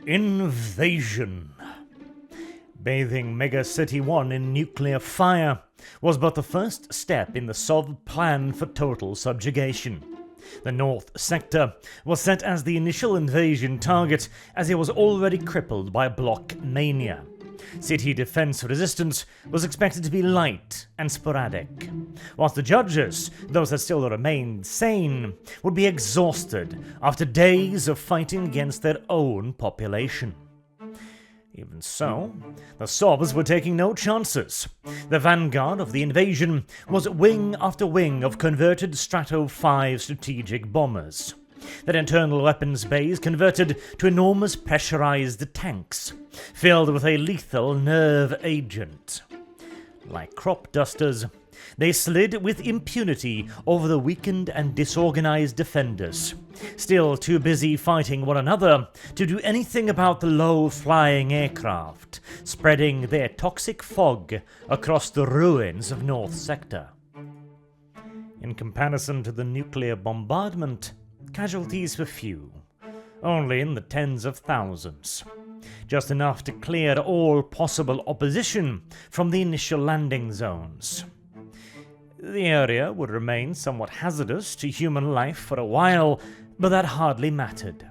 Invasion. Bathing Mega City 1 in nuclear fire was but the first step in the Sov plan for total subjugation. The North Sector was set as the initial invasion target, as it was already crippled by block mania. City defense resistance was expected to be light and sporadic, whilst the judges, those that still remained sane, would be exhausted after days of fighting against their own population. Even so, the Sovs were taking no chances. The vanguard of the invasion was wing after wing of converted Strato 5 strategic bombers. Their internal weapons bays converted to enormous pressurized tanks, filled with a lethal nerve agent. Like crop dusters, they slid with impunity over the weakened and disorganized defenders, still too busy fighting one another to do anything about the low-flying aircraft, spreading their toxic fog across the ruins of North Sector. In comparison to the nuclear bombardment, casualties were few, only in the tens of thousands, just enough to clear all possible opposition from the initial landing zones. The area would remain somewhat hazardous to human life for a while, but that hardly mattered,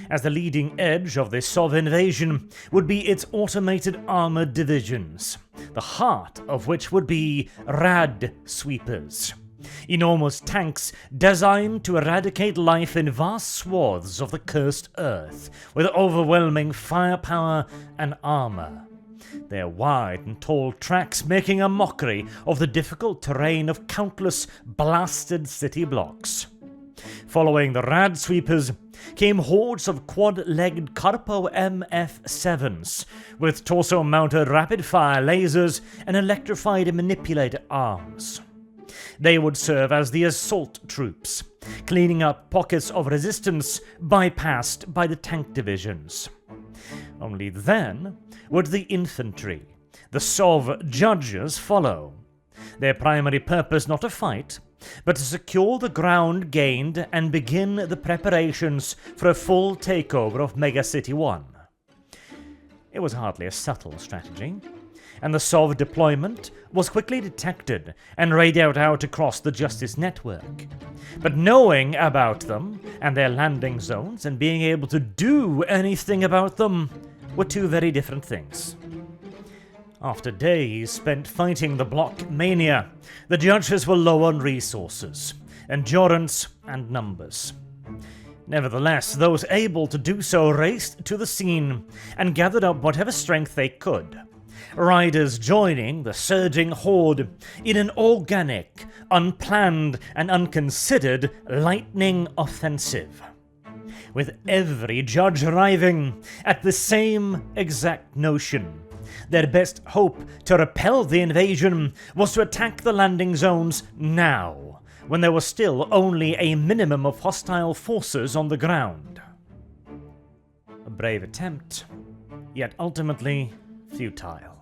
as the leading edge of the Sov invasion would be its automated armored divisions, the heart of which would be Rad Sweepers. Enormous tanks designed to eradicate life in vast swaths of the cursed earth, with overwhelming firepower and armor. Their wide and tall tracks making a mockery of the difficult terrain of countless blasted city blocks. Following the Rad Sweepers came hordes of quad-legged Carpo MF-7s, with torso-mounted rapid-fire lasers and electrified manipulator arms. They would serve as the assault troops, cleaning up pockets of resistance bypassed by the tank divisions. Only then would the infantry, the Sov judges, follow. Their primary purpose not to fight, but to secure the ground gained and begin the preparations for a full takeover of Mega City 1. It was hardly a subtle strategy, and the Sov deployment was quickly detected and radioed out across the Justice Network. But knowing about them and their landing zones and being able to do anything about them were two very different things. After days spent fighting the block mania, the judges were low on resources, endurance, and numbers. Nevertheless, those able to do so raced to the scene and gathered up whatever strength they could, riders joining the surging horde in an organic, unplanned, and unconsidered lightning offensive, with every judge arriving at the same exact notion. Their best hope to repel the invasion was to attack the landing zones now, when there was still only a minimum of hostile forces on the ground. A brave attempt, yet ultimately futile.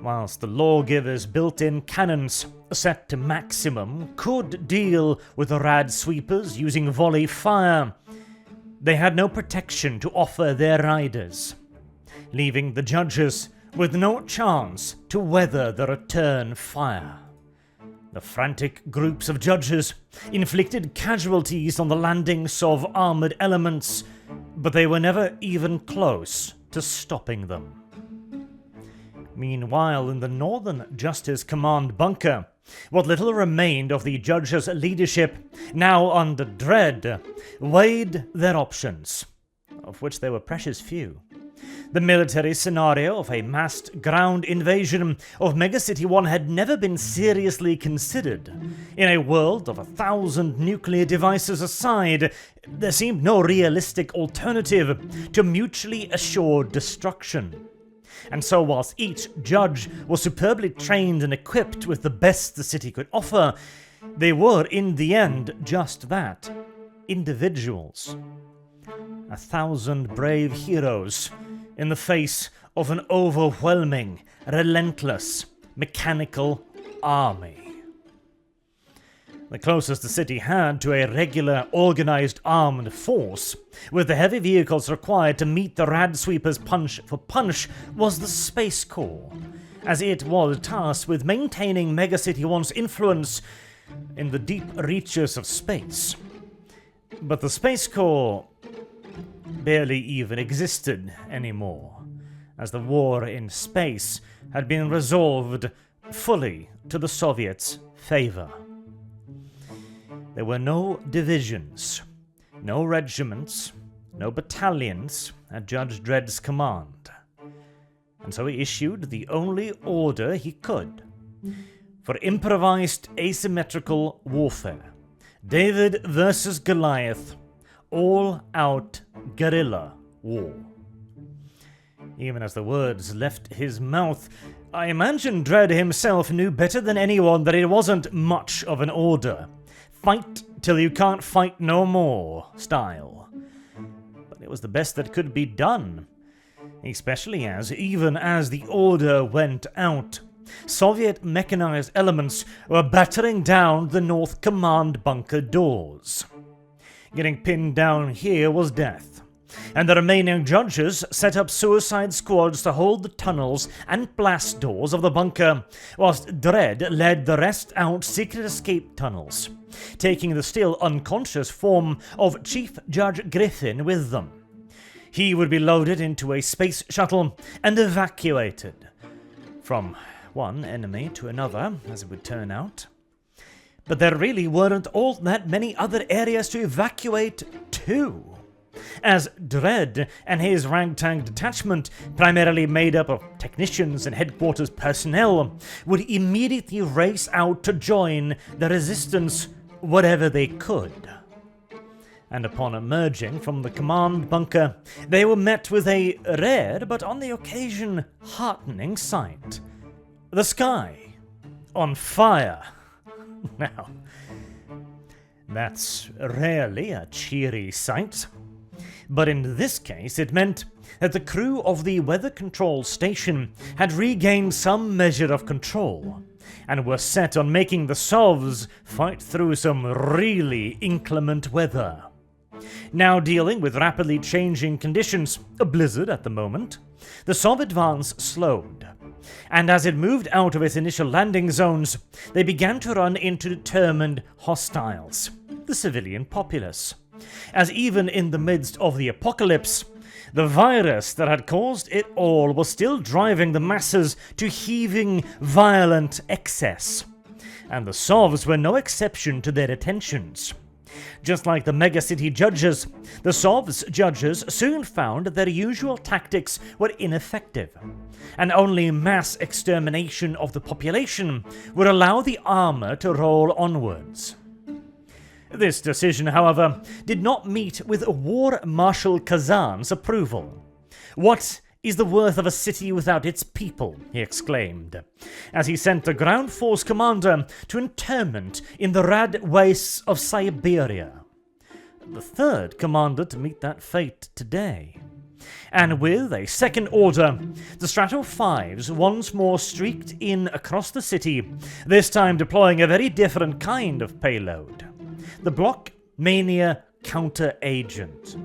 Whilst the lawgivers' built-in cannons, set to maximum, could deal with the Rad Sweepers using volley fire, they had no protection to offer their riders, leaving the judges with no chance to weather the return fire. The frantic groups of judges inflicted casualties on the landing Sov armored elements, but they were never even close to stopping them. Meanwhile, in the Northern Justice Command bunker, what little remained of the judges' leadership, now under Dredd, weighed their options, of which there were precious few. The military scenario of a massed ground invasion of Mega City 1 had never been seriously considered. In a world of 1,000 nuclear devices aside, there seemed no realistic alternative to mutually assured destruction. And so whilst each judge was superbly trained and equipped with the best the city could offer, they were in the end just that, individuals. 1,000 brave heroes in the face of an overwhelming, relentless, mechanical army. the closest the city had to a regular, organized armed force, with the heavy vehicles required to meet the Rad Sweepers punch for punch, was the Space Corps, as it was tasked with maintaining Megacity 1's influence in the deep reaches of space. But the Space Corps barely even existed anymore, as the war in space had been resolved fully to the Soviets' favor. There were no divisions, no regiments, no battalions at Judge Dredd's command, and so he issued the only order he could for improvised asymmetrical warfare. David versus Goliath, all-out guerrilla war. Even as the words left his mouth, I imagine Dredd himself knew better than anyone that it wasn't much of an order. Fight till you can't fight no more style. But it was the best that could be done, especially as, even as the order went out, Soviet mechanized elements were battering down the North Command bunker doors. Getting pinned down here was death, and the remaining judges set up suicide squads to hold the tunnels and blast doors of the bunker, whilst Dredd led the rest out secret escape tunnels, taking the still unconscious form of Chief Judge Griffin with them. He would be loaded into a space shuttle and evacuated from one enemy to another, as it would turn out. But there really weren't all that many other areas to evacuate to, as Dredd and his ragtag detachment, primarily made up of technicians and headquarters personnel, would immediately race out to join the resistance whatever they could. And upon emerging from the command bunker, they were met with a rare but on the occasion heartening sight. The sky on fire. Now, that's rarely a cheery sight, but in this case it meant that the crew of the weather control station had regained some measure of control, and were set on making the Sovs fight through some really inclement weather. Now dealing with rapidly changing conditions, a blizzard at the moment, the Sov advance slowed, and as it moved out of its initial landing zones, they began to run into determined hostiles, the civilian populace, as even in the midst of the apocalypse, the virus that had caused it all was still driving the masses to heaving, violent excess, and the Sovs were no exception to their attentions. Just like the megacity judges, the Sovs judges soon found that their usual tactics were ineffective, and only mass extermination of the population would allow the armor to roll onwards. This decision, however, did not meet with War Marshal Kazan's approval. "What is the worth of a city without its people?" he exclaimed, as he sent the ground force commander to internment in the Rad wastes of Siberia, the third commander to meet that fate today. And with a second order, the Strato 5s once more streaked in across the city, this time deploying a very different kind of payload: the Block Mania counter-agent,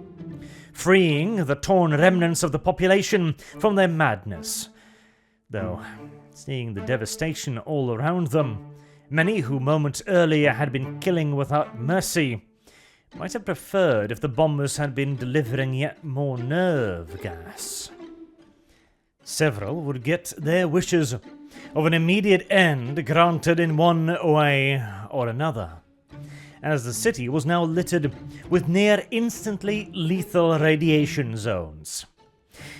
freeing the torn remnants of the population from their madness. Though, seeing the devastation all around them, many who moments earlier had been killing without mercy might have preferred if the bombers had been delivering yet more nerve gas. Several would get their wishes of an immediate end granted in one way or another, as the city was now littered with near instantly lethal radiation zones.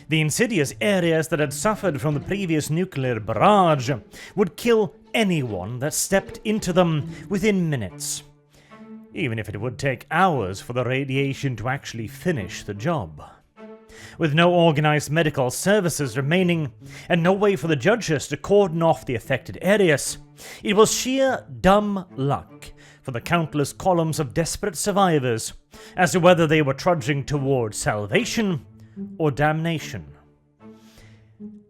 The insidious areas that had suffered from the previous nuclear barrage would kill anyone that stepped into them within minutes, even if it would take hours for the radiation to actually finish the job. With no organized medical services remaining, and no way for the judges to cordon off the affected areas, it was sheer dumb luck for the countless columns of desperate survivors as to whether they were trudging towards salvation or damnation.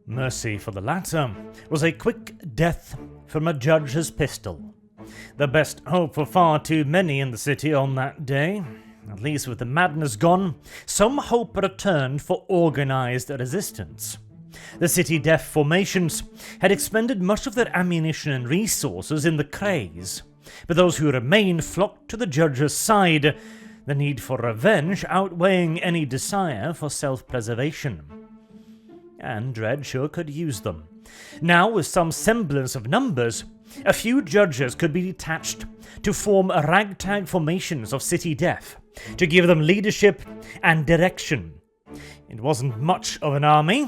Mercy for the latter was a quick death from a judge's pistol, The best hope for far too many in the city on that day. At least with the madness gone, some hope returned for organized resistance. The city deaf formations had expended much of their ammunition and resources in the craze, but those who remained flocked to the judge's side, the need for revenge outweighing any desire for self-preservation. And Dredd sure could use them. Now, with some semblance of numbers, a few judges could be detached to form ragtag formations of city deaf, to give them leadership and direction. It wasn't much of an army,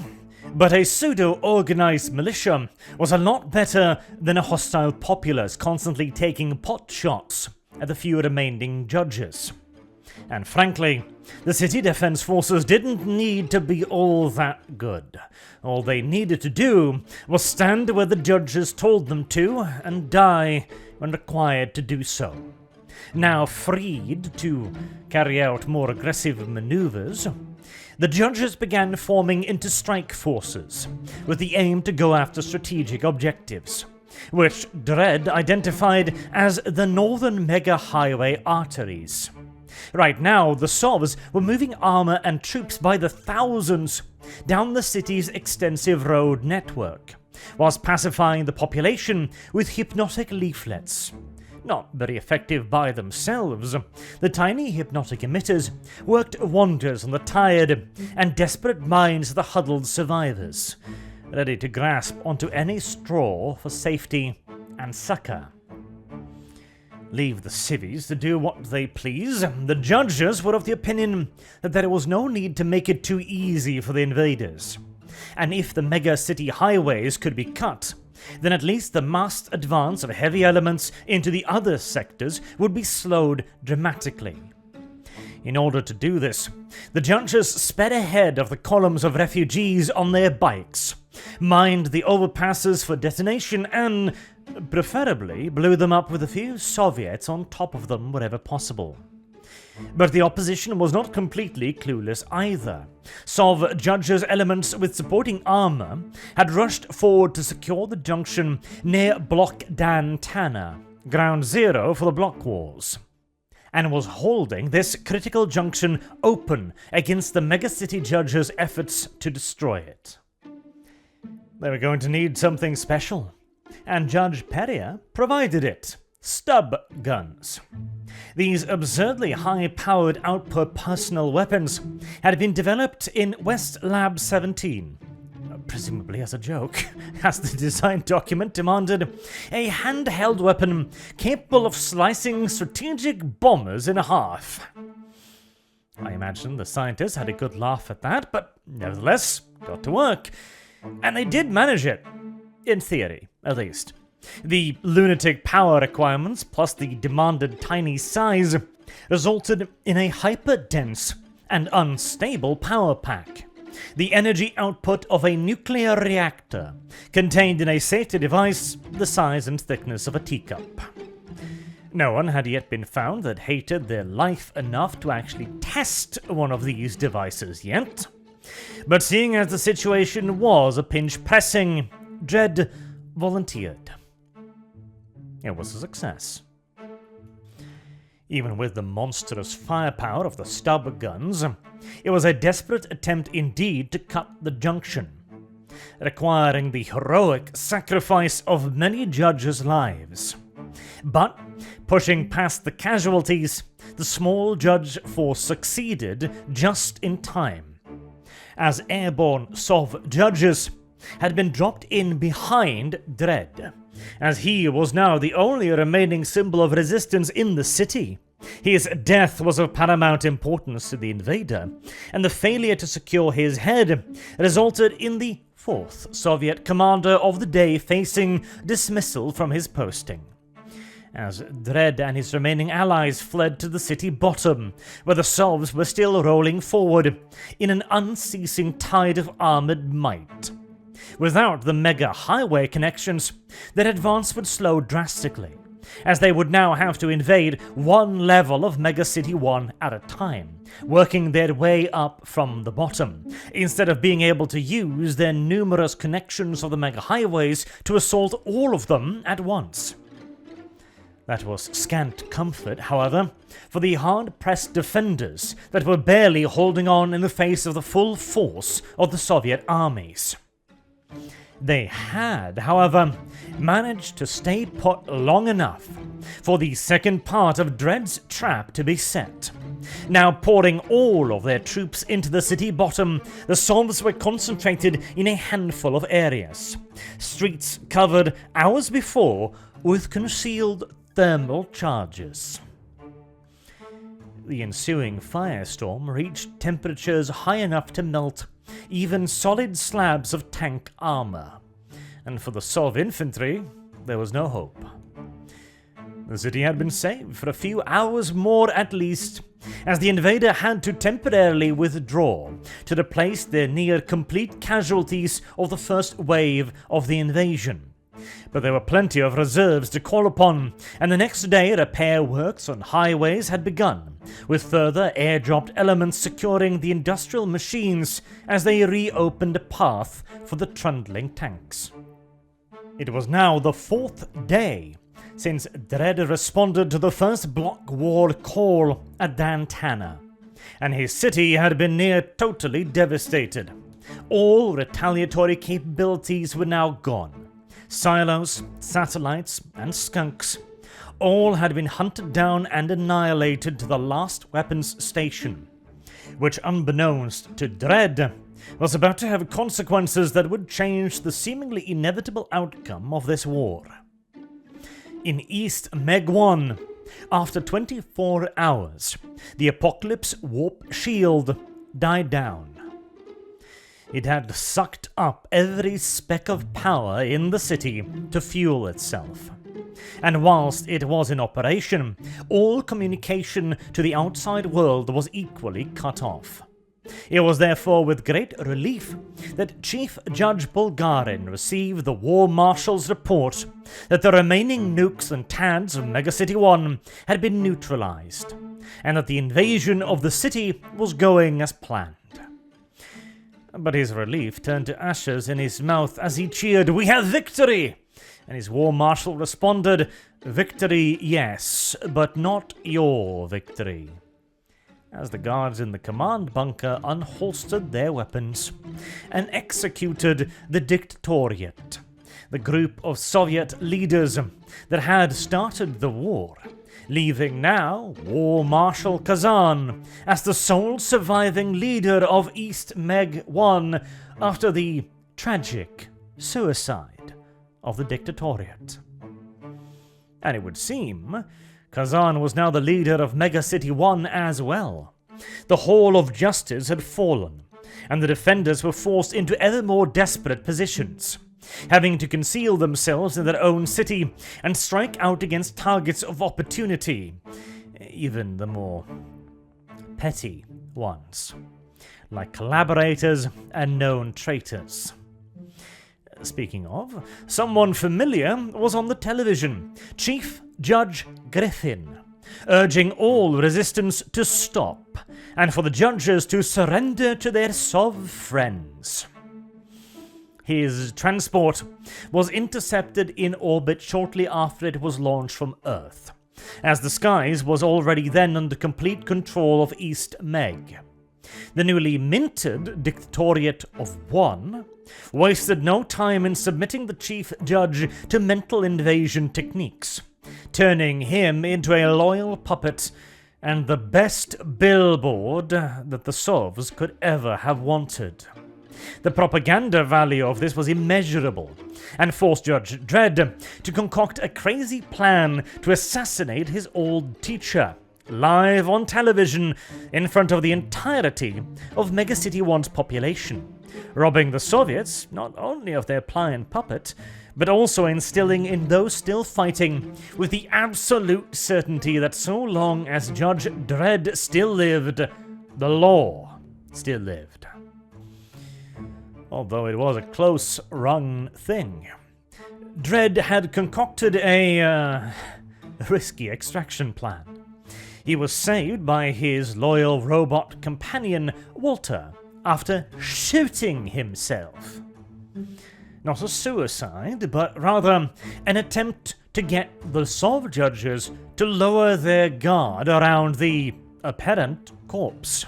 but a pseudo-organized militia was a lot better than a hostile populace constantly taking pot shots at the few remaining judges. And frankly, the city defense forces didn't need to be all that good. All they needed to do was stand where the judges told them to and die when required to do so. Now freed to carry out more aggressive maneuvers, the judges began forming into strike forces, with the aim to go after strategic objectives, which Dredd identified as the northern mega highway arteries. Right now, the Sovs were moving armor and troops by the thousands down the city's extensive road network, whilst pacifying the population with hypnotic leaflets. Not very effective by themselves, the tiny hypnotic emitters worked wonders on the tired and desperate minds of the huddled survivors, ready to grasp onto any straw for safety and succor. Leave the civvies to do what they please. The judges were of the opinion that there was no need to make it too easy for the invaders. And if the mega city highways could be cut, then at least the massed advance of heavy elements into the other sectors would be slowed dramatically. In order to do this, the judges sped ahead of the columns of refugees on their bikes, mined the overpasses for detonation, and preferably blew them up with a few Soviets on top of them wherever possible. But the opposition was not completely clueless either. Sov judges' elements with supporting armor had rushed forward to secure the junction near Block Dan Tana, ground zero for the block wars, and was holding this critical junction open against the megacity judges' efforts to destroy it. They were going to need something special, and Judge Peria provided it: stub guns. These absurdly high-powered output personal weapons had been developed in West Lab 17, presumably as a joke, as the design document demanded a handheld weapon capable of slicing strategic bombers in half. I imagine the scientists had a good laugh at that, but nevertheless got to work. And they did manage it. In theory, at least. The lunatic power requirements, plus the demanded tiny size, resulted in a hyper-dense and unstable power pack. The energy output of a nuclear reactor, contained in a safety device the size and thickness of a teacup. No one had yet been found that hated their life enough to actually test one of these devices yet. But seeing as the situation was a pinch pressing, Dredd volunteered. It was a success. Even with the monstrous firepower of the stub guns, it was a desperate attempt indeed to cut the junction, requiring the heroic sacrifice of many judges' lives. But, pushing past the casualties, the small judge force succeeded just in time, as airborne Sov judges had been dropped in behind Dredd, as he was now the only remaining symbol of resistance in the city. His death was of paramount importance to the invader, and the failure to secure his head resulted in the fourth Soviet commander of the day facing dismissal from his posting, as Dredd and his remaining allies fled to the city bottom, where the Sovs were still rolling forward in an unceasing tide of armored might. Without the mega highway connections, their advance would slow drastically, as they would now have to invade one level of Mega City 1 at a time, working their way up from the bottom, instead of being able to use their numerous connections of the mega highways to assault all of them at once. That was scant comfort, however, for the hard-pressed defenders that were barely holding on in the face of the full force of the Soviet armies. They had, however, managed to stay put long enough for the second part of Dredd's trap to be set. Now pouring all of their troops into the city bottom, the Sovs were concentrated in a handful of areas. Streets covered hours before with concealed thermal charges. The ensuing firestorm reached temperatures high enough to melt even solid slabs of tank armor, and for the Sov infantry, there was no hope. The city had been saved for a few hours more at least, as the invader had to temporarily withdraw to replace their near-complete casualties of the first wave of the invasion. But there were plenty of reserves to call upon, and the next day repair works on highways had begun, with further airdropped elements securing the industrial machines as they reopened a path for the trundling tanks. It was now the fourth day since Dredd responded to the first block war call at Dantana, and his city had been near totally devastated. All retaliatory capabilities were now gone. Silos, satellites, and skunks all had been hunted down and annihilated to the last weapons station, which, unbeknownst to Dredd, was about to have consequences that would change the seemingly inevitable outcome of this war. In East Meg 1, after 24 hours, the Apocalypse Warp Shield died down. It had sucked up every speck of power in the city to fuel itself. And whilst it was in operation, all communication to the outside world was equally cut off. It was therefore with great relief that Chief Judge Bulgarin received the War Marshal's report that the remaining nukes and TADs of Megacity 1 had been neutralized, and that the invasion of the city was going as planned. But his relief turned to ashes in his mouth as he cheered, "We have victory!" And his War Marshal responded, "Victory, yes, but not your victory." As the guards in the command bunker unholstered their weapons and executed the Dictatoriate, the group of Soviet leaders that had started the war, leaving now War Marshal Kazan as the sole surviving leader of East Meg 1 after the tragic suicide of the Dictatoriate. And it would seem Kazan was now the leader of Megacity 1 as well. The Hall of Justice had fallen, and the defenders were forced into ever more desperate positions, having to conceal themselves in their own city and strike out against targets of opportunity, even the more petty ones, like collaborators and known traitors. Speaking of, someone familiar was on the television, Chief Judge Griffin, urging all resistance to stop and for the judges to surrender to their Sov friends. His transport was intercepted in orbit shortly after it was launched from Earth, as the skies was already then under complete control of East Meg. The newly minted Dictatoriate of One wasted no time in submitting the Chief Judge to mental invasion techniques, turning him into a loyal puppet and the best billboard that the Sovs could ever have wanted. The propaganda value of this was immeasurable, and forced Judge Dredd to concoct a crazy plan to assassinate his old teacher, live on television in front of the entirety of Megacity 1's population, robbing the Soviets not only of their pliant puppet, but also instilling in those still fighting with the absolute certainty that so long as Judge Dredd still lived, the law still lived. Although it was a close-run thing, Dredd had concocted a risky extraction plan. He was saved by his loyal robot companion, Walter, after shooting himself. Not a suicide, but rather an attempt to get the Sov judges to lower their guard around the apparent corpse.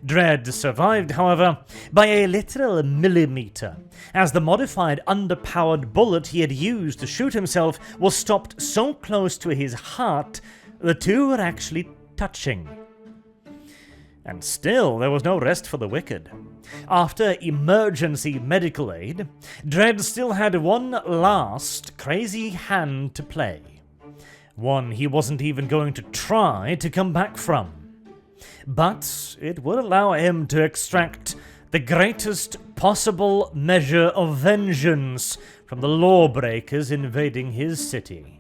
Dredd survived, however, by a literal millimeter, as the modified underpowered bullet he had used to shoot himself was stopped so close to his heart the two were actually touching. And still, there was no rest for the wicked. After emergency medical aid, Dredd still had one last crazy hand to play. One he wasn't even going to try to come back from. But it would allow him to extract the greatest possible measure of vengeance from the lawbreakers invading his city.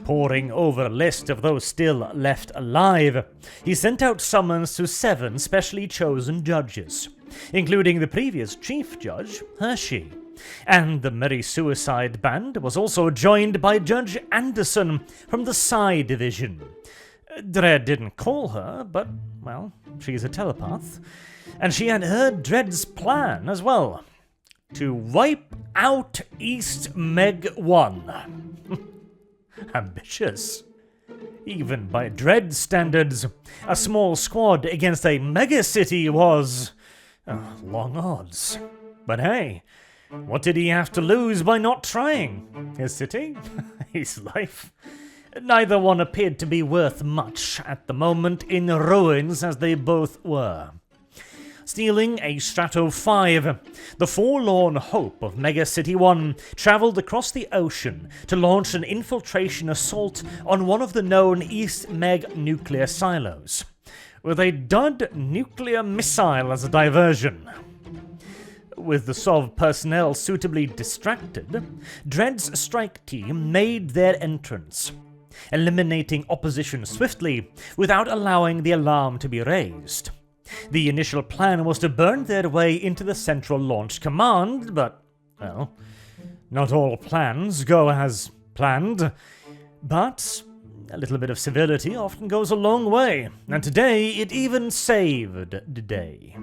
Poring over a list of those still left alive, he sent out summons to 7 specially chosen judges, including the previous chief judge, Hershey, and the Merry Suicide Band was also joined by Judge Anderson from the Psi Division. Dredd didn't call her, but, well, she's a telepath, and she had heard Dredd's plan as well, to wipe out East Meg 1. Ambitious. Even by Dredd standards, a small squad against a megacity was long odds. But hey, what did he have to lose by not trying? His city? His life? Neither one appeared to be worth much at the moment, in ruins as they both were. Stealing a Strato 5, the forlorn hope of Mega City 1 travelled across the ocean to launch an infiltration assault on one of the known East Meg nuclear silos, with a dud nuclear missile as a diversion. With the Sov personnel suitably distracted, Dredd's strike team made their entrance, eliminating opposition swiftly without allowing the alarm to be raised. The initial plan was to burn their way into the Central Launch Command, but, well, not all plans go as planned. But a little bit of civility often goes a long way, and today it even saved the day.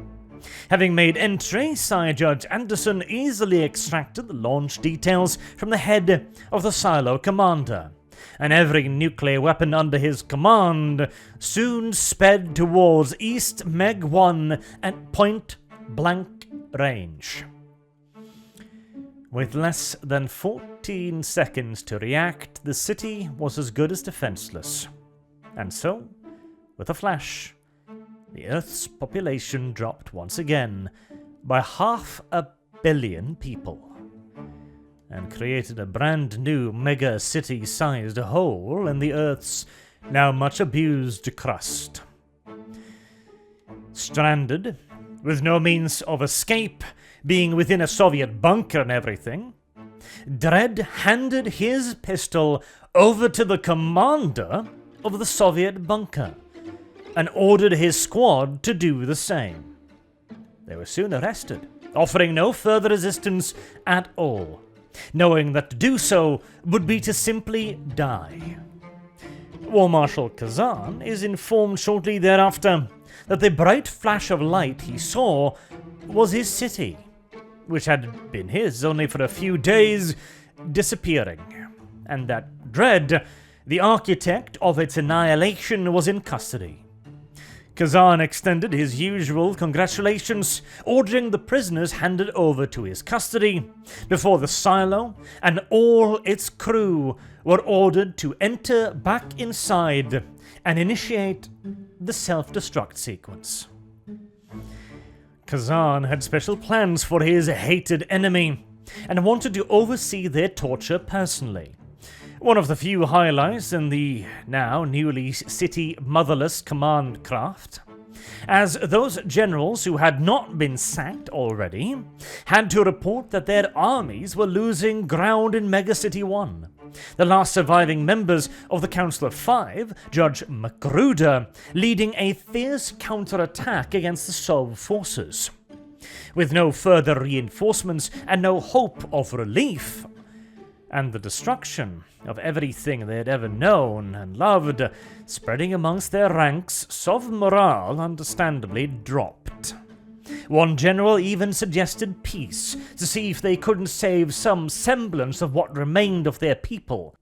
Having made entry, Psi Judge Anderson easily extracted the launch details from the head of the silo commander, and every nuclear weapon under his command soon sped towards East Meg 1 at point-blank range. With less than 14 seconds to react, the city was as good as defenseless. And so, with a flash, the Earth's population dropped once again by 500 million people, and created a brand new mega city-sized hole in the Earth's now much abused crust. Stranded, with no means of escape, being within a Soviet bunker and everything, Dredd handed his pistol over to the commander of the Soviet bunker and ordered his squad to do the same. They were soon arrested, offering no further resistance at all, knowing that to do so would be to simply die. War Marshal Kazan is informed shortly thereafter that the bright flash of light he saw was his city, which had been his only for a few days, disappearing, and that Dredd, the architect of its annihilation, was in custody. Kazan extended his usual congratulations, ordering the prisoners handed over to his custody, before the silo and all its crew were ordered to enter back inside and initiate the self-destruct sequence. Kazan had special plans for his hated enemy, and wanted to oversee their torture personally. One of the few highlights in the now newly city motherless command craft, as those generals who had not been sacked already had to report that their armies were losing ground in Megacity 1. The last surviving members of the Council of Five, Judge Magruder, leading a fierce counterattack against the Sov forces. With no further reinforcements and no hope of relief, and the destruction of everything they had ever known and loved spreading amongst their ranks, Sov morale understandably dropped. One general even suggested peace to see if they couldn't save some semblance of what remained of their people.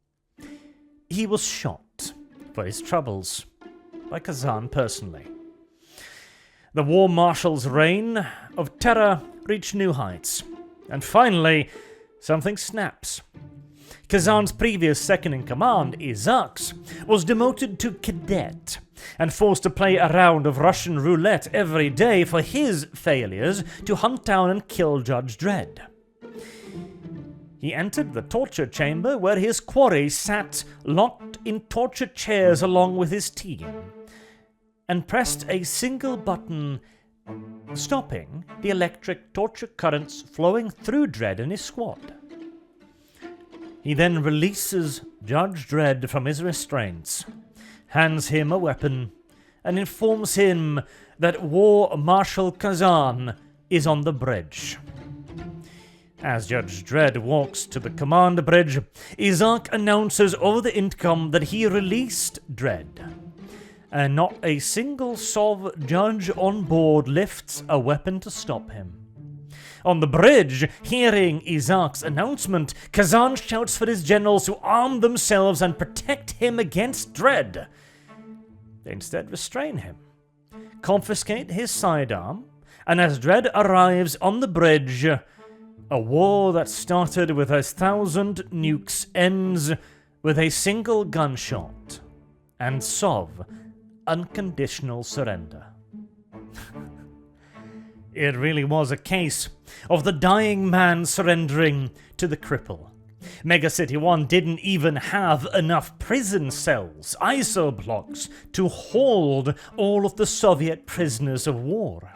He was shot for his troubles by Kazan personally. The war marshal's reign of terror reached new heights, and finally, something snaps. Kazan's previous second-in-command, Izaks, was demoted to cadet and forced to play a round of Russian roulette every day for his failures to hunt down and kill Judge Dredd. He entered the torture chamber where his quarry sat locked in torture chairs along with his team, and pressed a single button, stopping the electric torture currents flowing through Dredd and his squad. He then releases Judge Dredd from his restraints, hands him a weapon, and informs him that War Marshal Kazan is on the bridge. As Judge Dredd walks to the command bridge, Izak announces over the intercom that he released Dredd, and not a single Sov judge on board lifts a weapon to stop him. On the bridge, hearing Izak's announcement, Kazan shouts for his generals to arm themselves and protect him against Dredd. They instead restrain him, confiscate his sidearm, and as Dredd arrives on the bridge, a war that started with 1,000 nukes ends with a single gunshot, and Sov unconditional surrender. It really was a case of the dying man surrendering to the cripple. Mega City 1 didn't even have enough prison cells, ISO blocks, to hold all of the Soviet prisoners of war.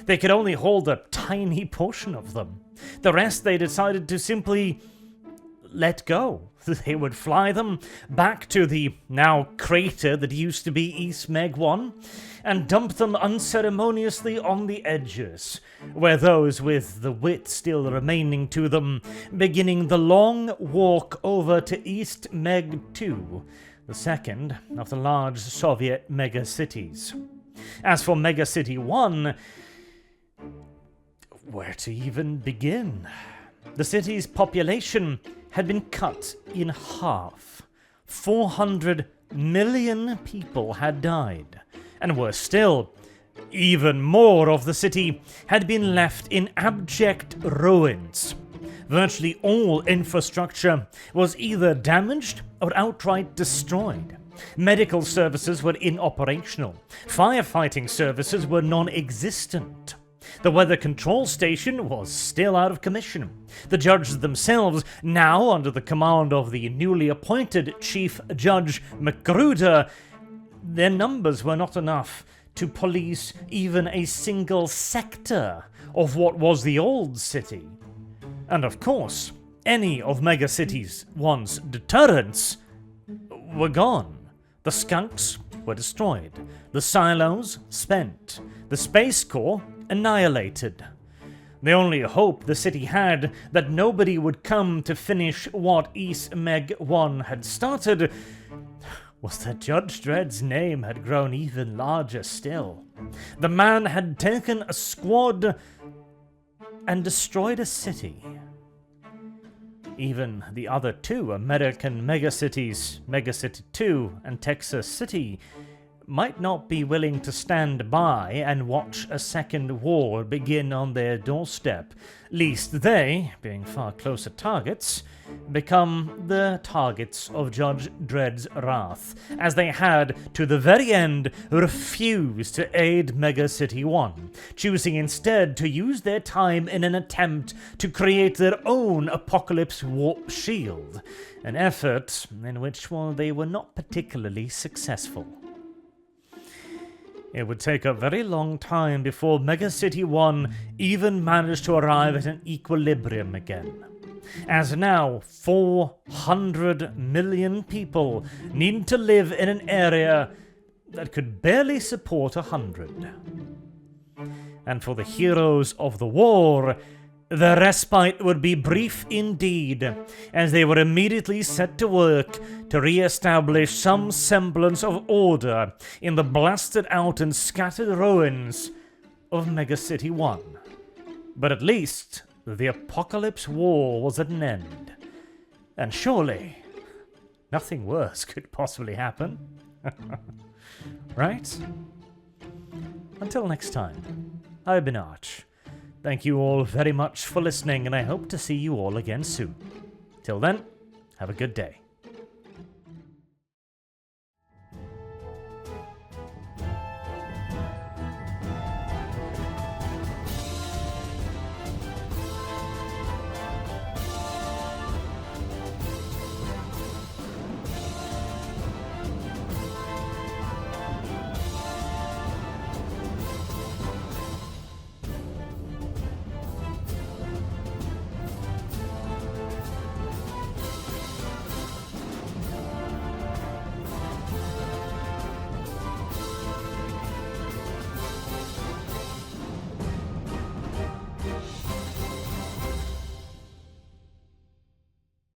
They could only hold a tiny portion of them. The rest they decided to simply let go. They would fly them back to the now crater that used to be East Meg 1 and dump them unceremoniously on the edges, where those with the wit still remaining to them beginning the long walk over to East Meg 2, the second of the large Soviet megacities. As for Mega City 1, where to even begin? The city's population had been cut in half. 400 million people had died, and worse still, even more of the city had been left in abject ruins. Virtually all infrastructure was either damaged or outright destroyed. Medical services were inoperational. Firefighting services were non-existent. The weather control station was still out of commission. The judges themselves, now under the command of the newly appointed Chief Judge Magruder, their numbers were not enough to police even a single sector of what was the old city. And of course, any of Mega City's once deterrents were gone. The skunks were destroyed, the silos spent, the Space Corps annihilated. The only hope the city had that nobody would come to finish what East Meg 1 had started was that Judge Dredd's name had grown even larger still. The man had taken a squad and destroyed a city. Even the other two American megacities, Mega City 2 and Texas City, might not be willing to stand by and watch a second war begin on their doorstep, lest they, being far closer targets, become the targets of Judge Dredd's wrath, as they had, to the very end, refused to aid Mega City 1, choosing instead to use their time in an attempt to create their own apocalypse warp shield, an effort in which, they were not particularly successful. It would take a very long time before Mega City 1 even managed to arrive at an equilibrium again, as now 400 million people need to live in an area that could barely support 100. And for the heroes of the war, the respite would be brief indeed, as they were immediately set to work to re-establish some semblance of order in the blasted out and scattered ruins of Mega City 1. But at least the Apocalypse War was at an end. And surely nothing worse could possibly happen. Right? Until next time, I've been Arch. Thank you all very much for listening, and I hope to see you all again soon. Till then, have a good day.